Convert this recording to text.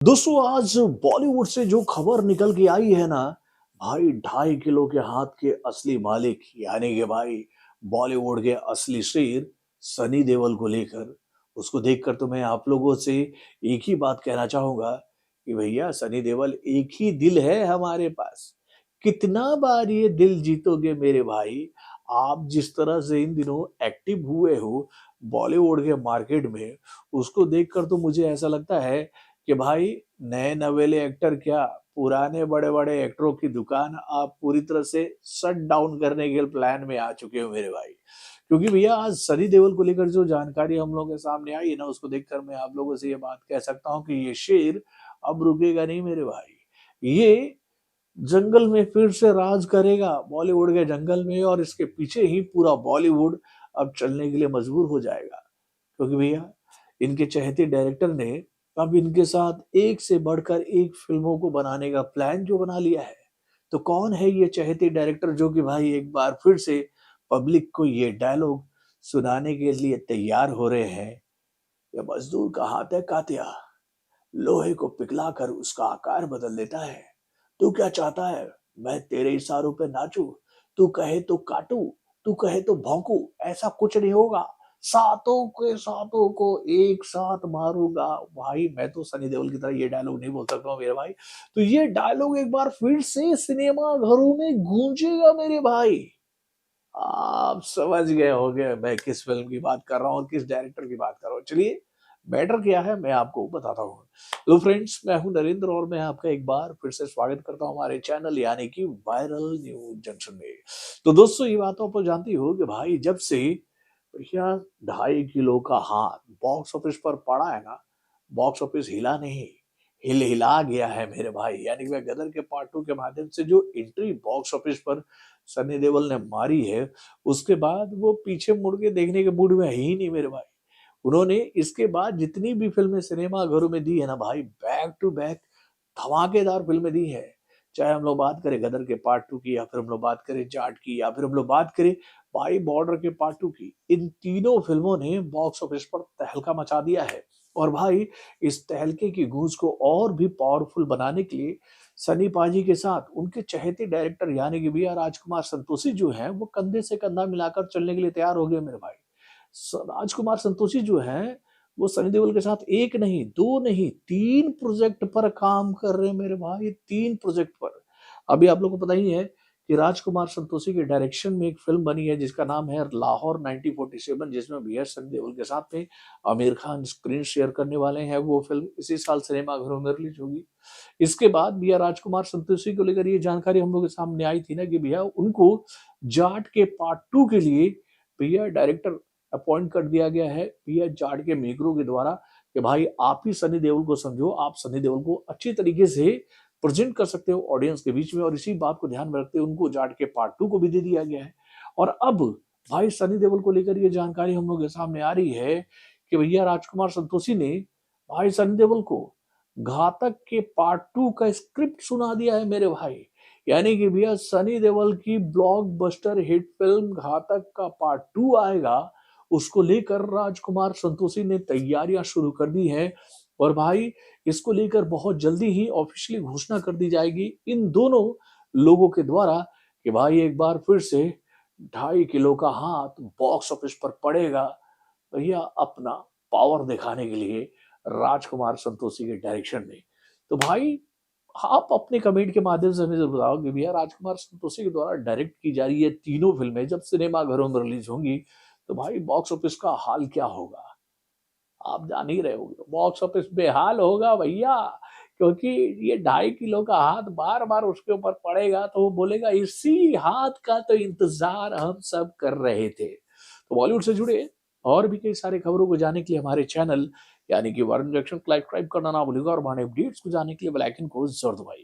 दोस्तों आज बॉलीवुड से जो खबर निकल के आई है ना भाई 2.5 किलो के हाथ के असली मालिक यानी कि भाई बॉलीवुड के असली शेर सनी देओल को लेकर उसको देखकर तो मैं आप लोगों से एक ही बात कहना चाहूंगा कि भैया सनी देओल एक ही दिल है हमारे पास। कितना बार ये दिल जीतोगे मेरे भाई। आप जिस तरह से इन दिनों एक्टिव हुए हो बॉलीवुड के मार्केट में उसको देखकर तो मुझे ऐसा लगता है कि भाई नए नवेले एक्टर क्या पुराने बड़े-बड़े एक्टरों की दुकान आप पूरी तरह से शट डाउन करने के प्लान में आ चुके हो मेरे भाई। क्योंकि भैया आज सनी देओल को लेकर जो जानकारी हम लोगों के सामने आई है ना उसको देखकर मैं आप लोगों से ये बात कह सकता हूँ कि ये शेर अब रुकेगा नहीं मेरे भाई। ये जंगल में फिर से राज करेगा बॉलीवुड के जंगल में और इसके पीछे ही पूरा बॉलीवुड अब चलने के लिए मजबूर हो जाएगा। क्योंकि भैया इनके चहेते डायरेक्टर ने अब इनके साथ एक से बढ़कर एक फिल्मों को बनाने का प्लान जो बना लिया है। तो कौन है ये चहेते डायरेक्टर जो कि भाई एक बार फिर से पब्लिक को ये डायलॉग सुनाने के लिए तैयार हो रहे हैं। ये मजदूर का हाथ है कातिया, लोहे को पिघलाकर उसका आकार बदल देता है। तू क्या चाहता है मैं तेरे इशारों पे नाचूं? तू कहे तो काटूं, तू कहे तो भौंकूं, ऐसा कुछ नहीं होगा। सातों के सातों को एक साथ मारूंगा। भाई मैं तो सनी देओल की तरह ये डायलॉग नहीं बोल सकता हूँ मेरे भाई। तो ये डायलॉग एक बार फिर से सिनेमा घरों में गूंजेगा मेरे भाई। आप समझ गए होंगे मैं किस फिल्म की बात कर रहा हूँ और किस डायरेक्टर की बात कर रहा हूँ। चलिए मैटर क्या है मैं आपको बताता हूँ। तो फ्रेंड्स मैं हूँ नरेंद्र और मैं आपका एक बार फिर से स्वागत करता हूँ हमारे चैनल यानी कि वायरल न्यूज जंक्शन में। तो दोस्तों ये बात तो आप लोग जानती हो कि भाई जब से भैया 2.5 किलो का हाथ बॉक्स ऑफिस पर पड़ा है ना, बॉक्स ऑफिस हिला नहीं, हिला गया है मेरे भाई। यानी कि गदर के पार्ट 2 के माध्यम से जो एंट्री बॉक्स ऑफिस पर सनी देओल ने मारी है, उसके बाद वो पीछे मुड़ के देखने के मूड में है ही नहीं मेरे भाई। उन्होंने इसके बाद जितनी भी फ़िल्में सिनेमा घरों में दी है ना भाई, बैक टू बैक धमाकेदार फ़िल्में दी हैं। चाहे हम लोग बात करें गदर के पार्ट 2 की या फिर हम लोग बात करें जाट की या फिर हम लोग बात करें भाई बॉर्डर के पार्ट 2 की। इन तीनों फ़िल्मों ने बॉक्स ऑफिस पर तहलका मचा दिया है। और भाई इस तहलके की गूंज को और भी पावरफुल बनाने के लिए सनी पाजी के साथ उनके चहेते डायरेक्टर यानी कि भैया राजकुमार संतोषी जो हैं वो कंधे से कंधा मिलाकर चलने के लिए तैयार हो गए मेरे भाई। राजकुमार संतोषी जो हैं वो सनी देओल के साथ एक नहीं दो नहीं तीन प्रोजेक्ट पर काम कर रहे हैं मेरे भाई, तीन प्रोजेक्ट पर। अभी आप लोगों को पता ही है कि राजकुमार संतोषी के डायरेक्शन में एक फिल्म बनी है जिसका नाम है लाहौर 1947 जिसमें भैया सनी देओल के साथ में आमिर खान स्क्रीन शेयर करने वाले हैं। वो फिल्म इसी साल सिनेमा घरों में रिलीज होगी। इसके बाद भैया राजकुमार संतोषी को लेकर ये जानकारी हम लोग के सामने आई थी ना कि भैया उनको जाट के पार्ट 2 के लिए भैया डायरेक्टर अपॉइंट कर दिया गया है भैया जाट के मेकरों के द्वारा कि भाई आप ही सनी देओल को समझो, आप सनी देओल को अच्छी तरीके से प्रेजेंट कर सकते हो ऑडियंस के बीच में। और इसी बात को ध्यान में रखते हुए उनको जाट के पार्ट 2 को भी दे दिया गया है। और अब भाई सनी देओल को लेकर ये जानकारी हम लोग के सामने आ रही है कि भैया राजकुमार संतोषी ने भाई सनी देओल को घातक के पार्ट 2 का स्क्रिप्ट सुना दिया है मेरे भाई। यानी कि भैया सनी देओल की ब्लॉकबस्टर हिट फिल्म घातक का पार्ट 2 आएगा, उसको लेकर राजकुमार संतोषी ने तैयारियां शुरू कर दी हैं। और भाई इसको लेकर बहुत जल्दी ही ऑफिशियली घोषणा कर दी जाएगी इन दोनों लोगों के द्वारा कि भाई एक बार फिर से 2.5 किलो का हाथ बॉक्स ऑफिस पर पड़ेगा भैया अपना पावर दिखाने के लिए राजकुमार संतोषी के डायरेक्शन में। तो भाई आप अपने कमेंट के माध्यम से हमें ज़रूर बताओ कि भैया राजकुमार संतोषी के द्वारा डायरेक्ट की जा रही है तीनों फिल्में जब सिनेमा घरों में रिलीज होंगी तो भाई बॉक्स ऑफिस का हाल क्या होगा? आप जान ही रहे होगे बॉक्स ऑफिस बेहाल होगा भैया। क्योंकि ये 2.5 किलो का हाथ बार बार उसके ऊपर पड़ेगा तो वो बोलेगा इसी हाथ का तो इंतजार हम सब कर रहे थे। तो बॉलीवुड से जुड़े और भी कई सारे खबरों को जानने के लिए हमारे चैनल यानी कि वार्न जंक्शन को लाइक करना ना भूलिएगा और हमारे अपडेट्स को जानने के लिए बेल आइकन को जरूर दबाइए।